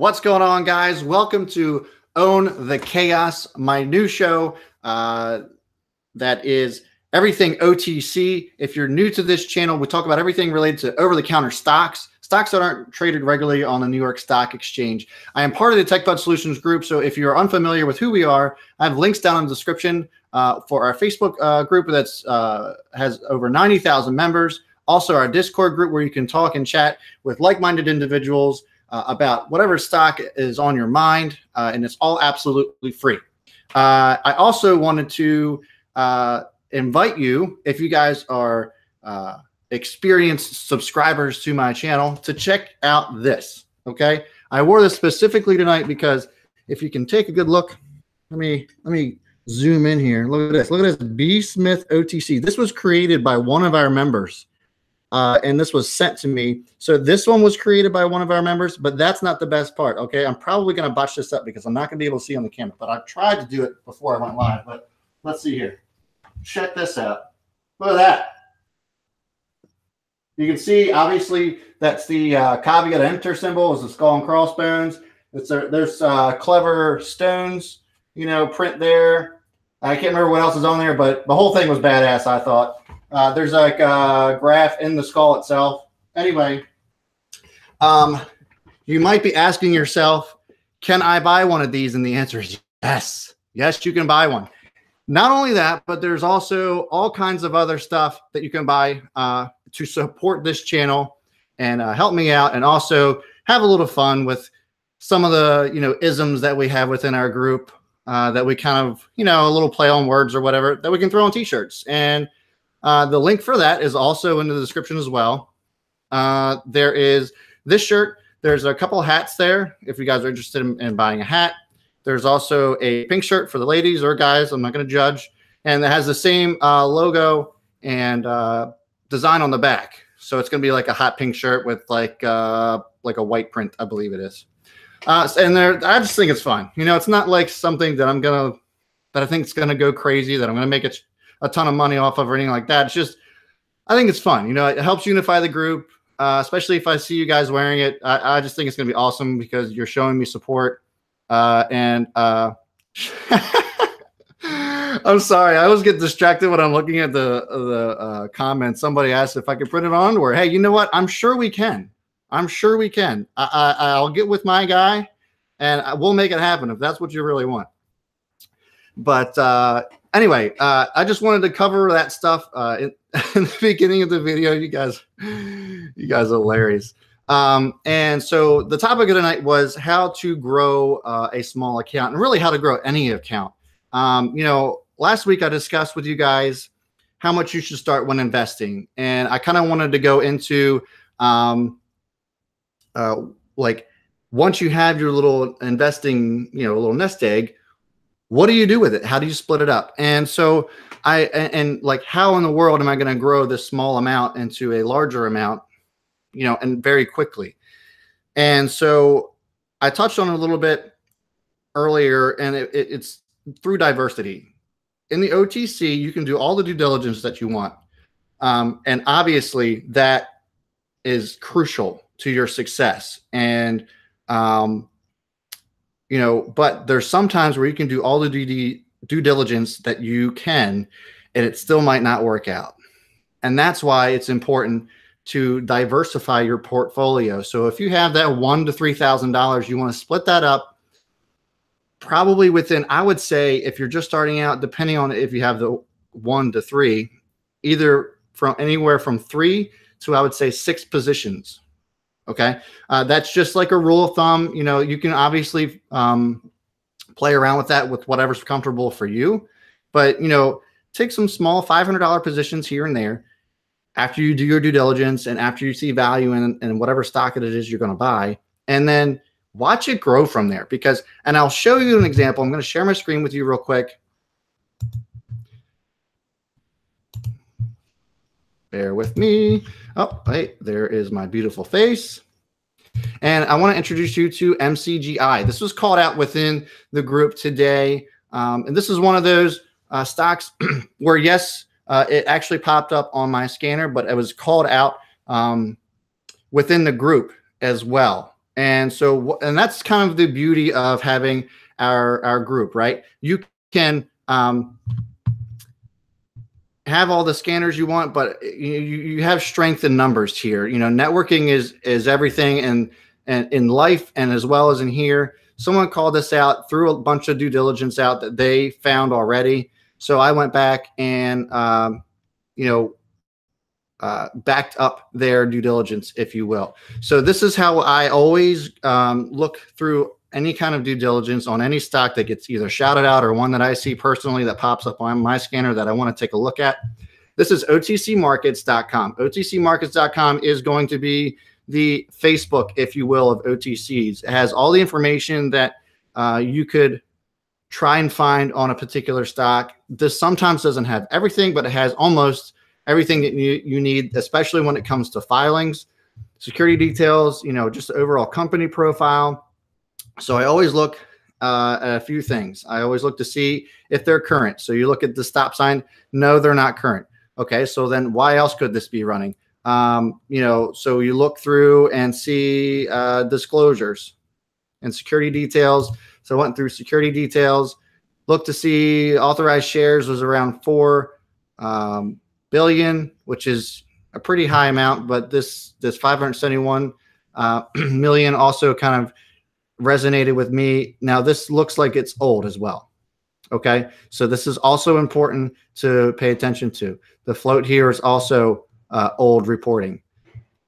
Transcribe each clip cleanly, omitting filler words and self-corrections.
What's going on, guys? Welcome to Own the Chaos, my new show that is everything OTC. If you're new to this channel, we talk about everything related to over-the-counter stocks that aren't traded regularly on the New York Stock Exchange. I am part of the Techbuds-Solutions group, so if you're unfamiliar with who we are, I have links down in the description for our Facebook group that's has over 90,000 members. Also, our Discord group where you can talk and chat with like-minded individuals about whatever stock is on your mind, and it's all absolutely free. I also wanted to invite you, if you guys are experienced subscribers to my channel, to check out this. Okay, I wore this specifically tonight because if you can take a good look, let me zoom in here. Look at this. Look at this B Smith OTC. This was created by one of our members. And this was sent to me. So this one was created by one of our members, but that's not the best part. Okay, I'm probably going to botch this up because I'm not going to be able to see on the camera, but I've tried to do it before I went live. But let's see here. Check this out. Look at that. You can see, obviously, that's the caveat emptor symbol is the skull and crossbones. There's clever stones, print there. I can't remember what else is on there, but the whole thing was badass, I thought. There's like a graph in the skull itself. Anyway, you might be asking yourself, can I buy one of these? And the answer is yes. Yes, you can buy one. Not only that, but there's also all kinds of other stuff that you can buy to support this channel and help me out, and also have a little fun with some of the isms that we have within our group that we kind of a little play on words or whatever that we can throw on t-shirts. And the link for that is also in the description as well. There is this shirt. There's a couple hats there if you guys are interested in buying a hat. There's also a pink shirt for the ladies or guys. I'm not going to judge. And it has the same logo and design on the back. So it's going to be like a hot pink shirt with like a white print, I believe it is. And I just think it's fun. It's not like something that I think it's going to go crazy, that I'm going to make it a ton of money off of or anything like that. It's just, I think it's fun. It helps unify the group, especially if I see you guys wearing it. I just think it's going to be awesome because you're showing me support. I'm sorry. I always get distracted when I'm looking at the comments. Somebody asked if I could print it on underwear. Hey, you know what? I'm sure we can. I'm sure we can. I'll get with my guy and we'll make it happen if that's what you really want. But anyway, I just wanted to cover that stuff in the beginning of the video. You guys are hilarious. And so the topic of tonight was how to grow a small account, and really how to grow any account. Last week I discussed with you guys how much you should start when investing, and I kind of wanted to go into like once you have your little investing, a little nest egg. What do you do with it? How do you split it up? And so like, how in the world am I going to grow this small amount into a larger amount, and very quickly? And so I touched on it a little bit earlier, and it's through diversity. In the OTC, you can do all the due diligence that you want. And obviously that is crucial to your success. And, but there's sometimes where you can do all the due diligence that you can, and it still might not work out. And that's why it's important to diversify your portfolio. So if you have that $1,000 to $3,000, you want to split that up probably within, I would say, if you're just starting out, depending on if you have the 1 to 3, either from anywhere from 3 to, I would say, 6 positions. Okay. That's just like a rule of thumb. You can obviously play around with that with whatever's comfortable for you, but, take some small $500 positions here and there after you do your due diligence and after you see value in whatever stock it is you're going to buy, and then watch it grow from there. And I'll show you an example. I'm going to share my screen with you real quick. Bear with me. Oh, wait, there is my beautiful face. And I want to introduce you to MCGI. This was called out within the group today. And this is one of those stocks where, yes, it actually popped up on my scanner, but it was called out within the group as well. And so, and that's kind of the beauty of having our group, right? You can have all the scanners you want, but you have strength in numbers here. You know, networking is everything, and in life and as well as in here. Someone called us out, threw a bunch of due diligence out that they found already. So I went back and backed up their due diligence, if you will. So this is how I always look through any kind of due diligence on any stock that gets either shouted out or one that I see personally that pops up on my scanner that I want to take a look at. This is otcmarkets.com. otcmarkets.com is going to be the Facebook, if you will, of OTCs. It has all the information that you could try and find on a particular stock. This sometimes doesn't have everything, but it has almost everything that you need, especially when it comes to filings, security details, just the overall company profile. So I always look at a few things. I always look to see if they're current. So you look at the stop sign. No, they're not current. Okay, so then why else could this be running? So you look through and see disclosures and security details. So I went through security details, looked to see authorized shares was around 4 billion, which is a pretty high amount, but this 571 million also kind of resonated with me. Now this looks like it's old as well. Okay, so this is also important to pay attention to. The float here is also old reporting,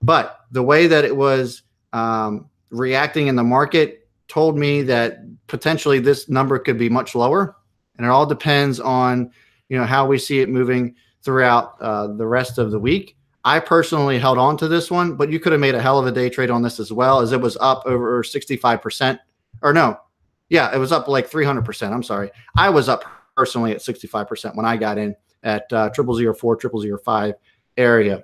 but the way that it was reacting in the market told me that potentially this number could be much lower, and it all depends on how we see it moving throughout the rest of the week. I personally held on to this one, but you could have made a hell of a day trade on this as well, as it was up over 65%. Or no, yeah, it was up like 300%. I'm sorry. I was up personally at 65% when I got in at 0004, 0005 area.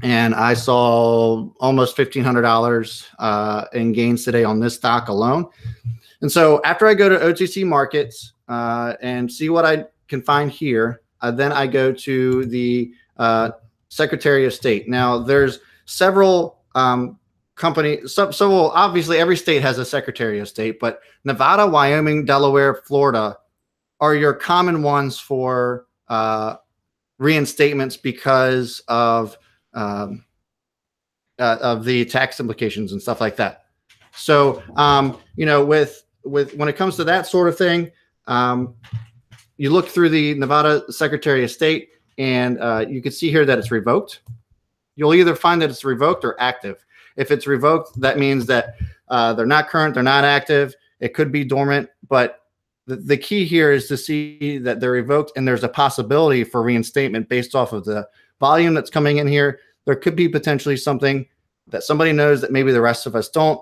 And I saw almost $1,500 in gains today on this stock alone. And so after I go to OTC markets and see what I can find here, then I go to the Secretary of State. Now, there's several companies. So obviously, every state has a Secretary of State, but Nevada, Wyoming, Delaware, Florida are your common ones for reinstatements because of the tax implications and stuff like that. So, with when it comes to that sort of thing, you look through the Nevada Secretary of State, and you can see here that it's revoked. You'll either find that it's revoked or active. If it's revoked, that means that they're not current, they're not active. It could be dormant, but the key here is to see that they're revoked and there's a possibility for reinstatement based off of the volume that's coming in here. There could be potentially something that somebody knows that maybe the rest of us don't,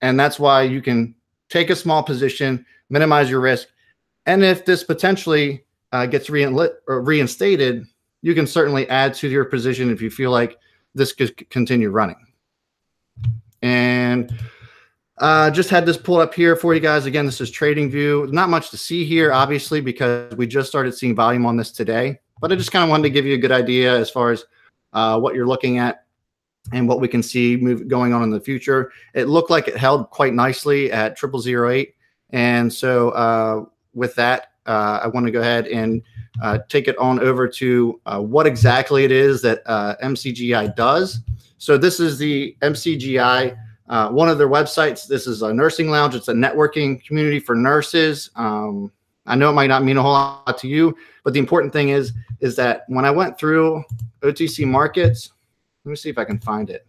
and that's why you can take a small position, minimize your risk. And if this potentially gets reinstated, you can certainly add to your position if you feel like this could continue running. And just had this pulled up here for you guys. Again, this is TradingView. Not much to see here, obviously, because we just started seeing volume on this today. But I just kind of wanted to give you a good idea as far as what you're looking at and what we can see going on in the future. It looked like it held quite nicely at 0008. And so with that, I want to go ahead and take it on over to what exactly it is that MCGI does. So this is the MCGI, one of their websites. This is a nursing lounge. It's a networking community for nurses. I know it might not mean a whole lot to you, but the important thing is that when I went through OTC markets, let me see if I can find it.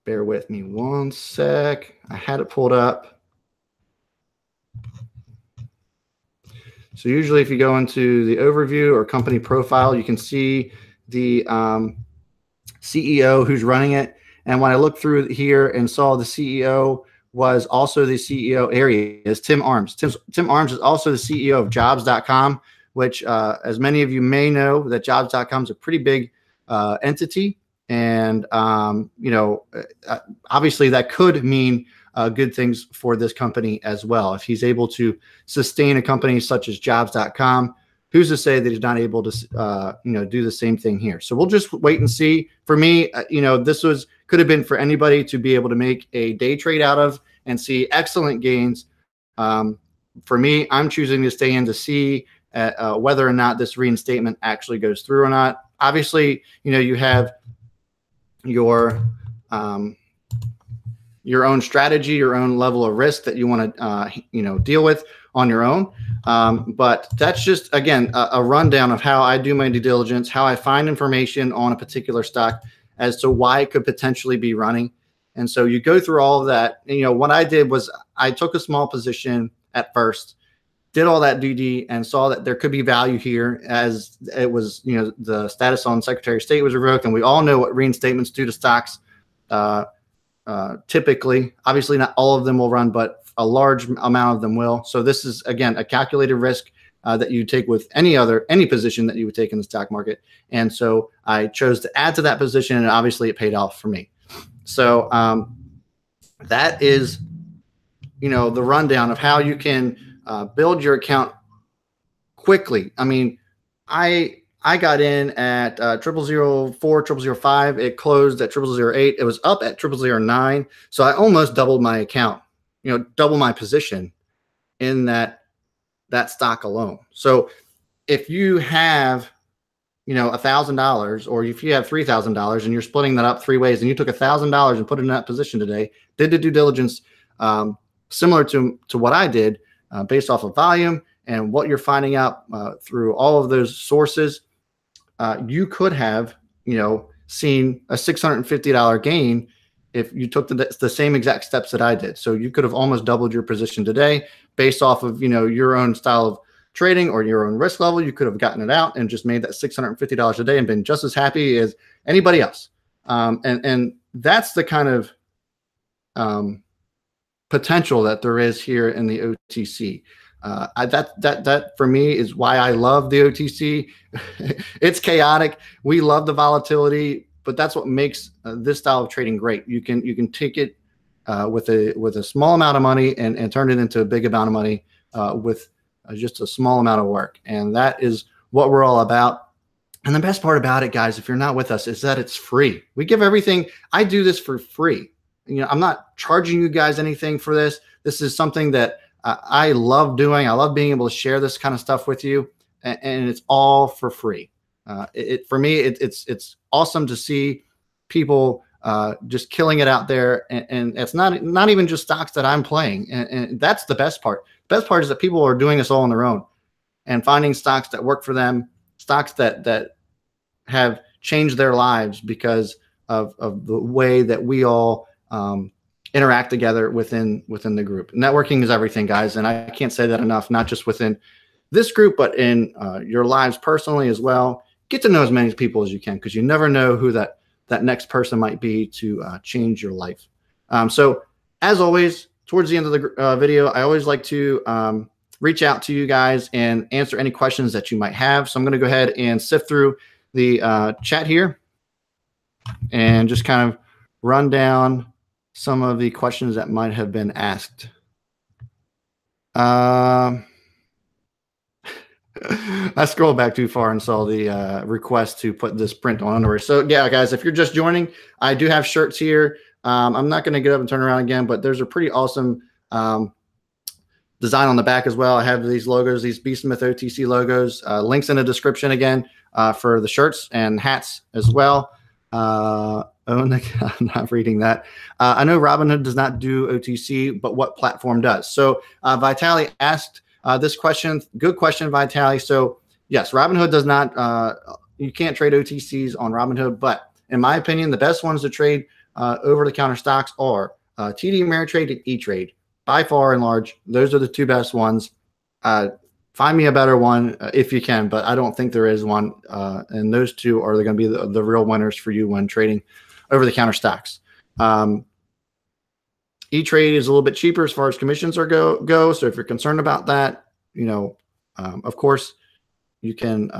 Bear with me one sec. I had it pulled up. So usually if you go into the overview or company profile, you can see the CEO who's running it. And when I looked through here and saw the CEO was also the CEO, here he is, Tim Arms. Tim Arms is also the CEO of jobs.com, which as many of you may know, that jobs.com is a pretty big entity. And, obviously that could mean good things for this company as well. If he's able to sustain a company such as jobs.com, who's to say that he's not able to, do the same thing here? So we'll just wait and see. For me, this could have been for anybody to be able to make a day trade out of and see excellent gains. For me, I'm choosing to stay in to see whether or not this reinstatement actually goes through or not. Obviously, you have your own strategy, your own level of risk that you want to, deal with on your own. But that's just, again, a rundown of how I do my due diligence, how I find information on a particular stock as to why it could potentially be running. And so you go through all of that. And, what I did was I took a small position at first, did all that DD, and saw that there could be value here as it was, the status on Secretary of State was revoked. And we all know what reinstatements do to stocks. Typically, obviously not all of them will run, but a large amount of them will. So this is, again, a calculated risk that you take with any position that you would take in the stock market. And so I chose to add to that position, and obviously it paid off for me. So that is, the rundown of how you can build your account quickly. I mean, I got in at 0004, 0005. It closed at 0008. It was up at 0009. So I almost doubled my account, double my position in that stock alone. So if you have, $1,000, or if you have $3,000 and you're splitting that up 3 ways, and you took $1,000 and put it in that position today, did the due diligence similar to what I did based off of volume and what you're finding out through all of those sources, you could have, seen a $650 gain if you took the same exact steps that I did. So you could have almost doubled your position today based off of, your own style of trading or your own risk level. You could have gotten it out and just made that $650 a day and been just as happy as anybody else. And that's the kind of potential that there is here in the OTC. That for me is why I love the OTC. It's chaotic. We love the volatility, but that's what makes this style of trading great. You can take it with a small amount of money and turn it into a big amount of money with just a small amount of work. And that is what we're all about. And the best part about it, guys, if you're not with us, is that it's free. We give everything. I do this for free. I'm not charging you guys anything for this. This is something that I love doing. I love being able to share this kind of stuff with you, and it's all for free. For me, it's awesome to see people just killing it out there, and it's not even just stocks that I'm playing, and that's the best part. The best part is that people are doing this all on their own and finding stocks that work for them, stocks that have changed their lives because of the way that we all interact together within the group. Networking is everything, guys, and I can't say that enough. Not just within this group, but in your lives personally as well. Get to know as many people as you can, because you never know who that next person might be to change your life. So as always, towards the end of the video, I always like to reach out to you guys and answer any questions that you might have. So I'm going to go ahead and sift through the chat here and just kind of run down some of the questions that might have been asked. I scrolled back too far and saw the request to put this print on underwear. So yeah, guys, if you're just joining, I do have shirts here. I'm not going to get up and turn around again, but there's a pretty awesome design on the back as well. I have these logos, these B Smith OTC logos, links in the description again for the shirts and hats as well. I'm not reading that. I know Robinhood does not do OTC, but what platform does? So Vitali asked this question. Good question, Vitali. So yes, Robinhood does not, you can't trade OTCs on Robinhood, but in my opinion, the best ones to trade over-the-counter stocks are TD Ameritrade and E-Trade. By far and large, those are the two best ones. Find me a better one if you can, but I don't think there is one. And those two are going to be the real winners for you when trading over-the-counter stocks. E-Trade is a little bit cheaper as far as commissions go. So if you're concerned about that, of course, you can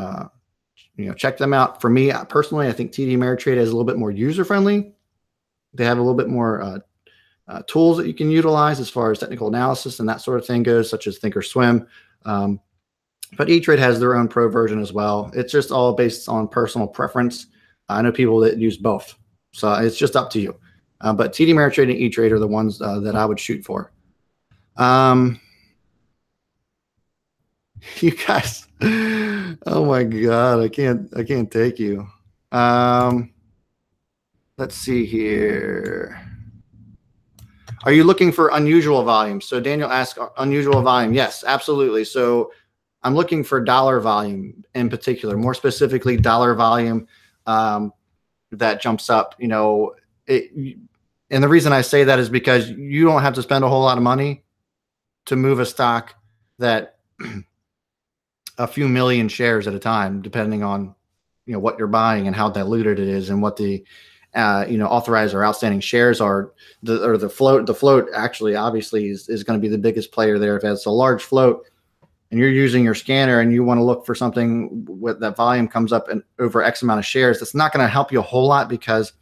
check them out. For me personally, I think TD Ameritrade is a little bit more user-friendly. They have a little bit more tools that you can utilize as far as technical analysis and that sort of thing goes, such as Thinkorswim. But E-Trade has their own pro version as well. It's just all based on personal preference. I know people that use both, so it's just up to you. But TD Ameritrade and E-Trade are the ones that I would shoot for. You guys, oh my God, I can't take you. Let's see here. Are you looking for unusual volume? So Daniel asked unusual volume. Yes, absolutely. So I'm looking for dollar volume in particular, more specifically dollar volume that jumps up. You know, and the reason I say that is because you don't have to spend a whole lot of money to move a stock that a few million shares at a time, depending on, you know, what you're buying and how diluted it is and what the you know, authorized or outstanding shares are. The float actually obviously is going to be the biggest player there. If it's a large float and you're using your scanner and you want to look for something with that volume comes up and over X amount of shares, that's not going to help you a whole lot because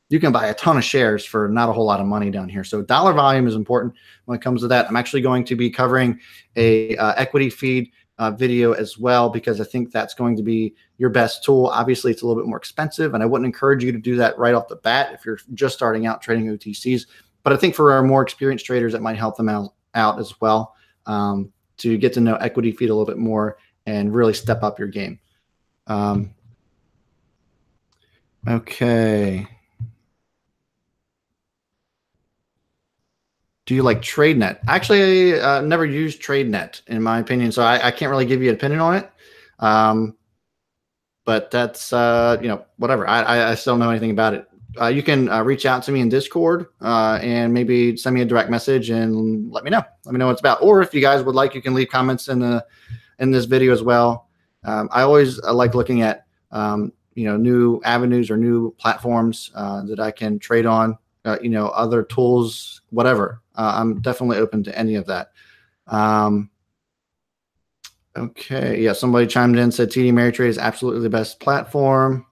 you can buy a ton of shares for not a whole lot of money down here. So dollar volume is important when it comes to that. I'm actually going to be covering a equity feed video as well, because I think that's going to be your best tool. Obviously, it's a little bit more expensive, and I wouldn't encourage you to do that right off the bat if you're just starting out trading OTCs. But I think for our more experienced traders, it might help them out as well to get to know equity feed a little bit more and really step up your game. Okay. Do you like TradeNet? Actually, never used TradeNet in my opinion, so I can't really give you an opinion on it. But that's you know, whatever. I still don't know anything about it. You can reach out to me in Discord and maybe send me a direct message and let me know. Let me know what it's about. Or if you guys would like, you can leave comments in this video as well. I always like looking at you know, new avenues or new platforms that I can trade on. You know, other tools, whatever. I'm definitely open to any of that. Okay, yeah, somebody chimed in, said TD Ameritrade is absolutely the best platform.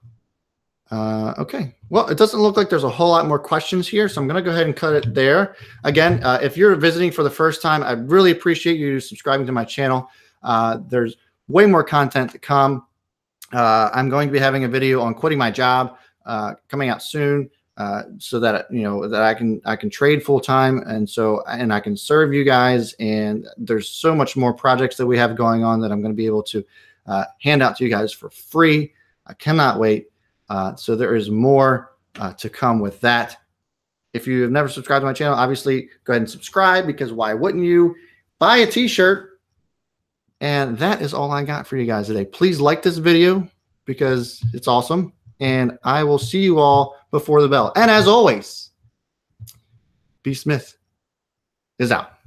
Okay, well, it doesn't look like there's a whole lot more questions here, so I'm going to go ahead and cut it there. Again, if you're visiting for the first time, I really appreciate you subscribing to my channel. There's way more content to come. I'm going to be having a video on quitting my job coming out soon. So that, you know, that I can trade full time, and I can serve you guys. And there's so much more projects that we have going on that I'm going to be able to hand out to you guys for free. I cannot wait. So there is more to come with that. If you have never subscribed to my channel, obviously go ahead and subscribe, because why wouldn't you? Buy a t-shirt. And that is all I got for you guys today. Please like this video because it's awesome. And I will see you all before the bell. And as always, B. Smith is out.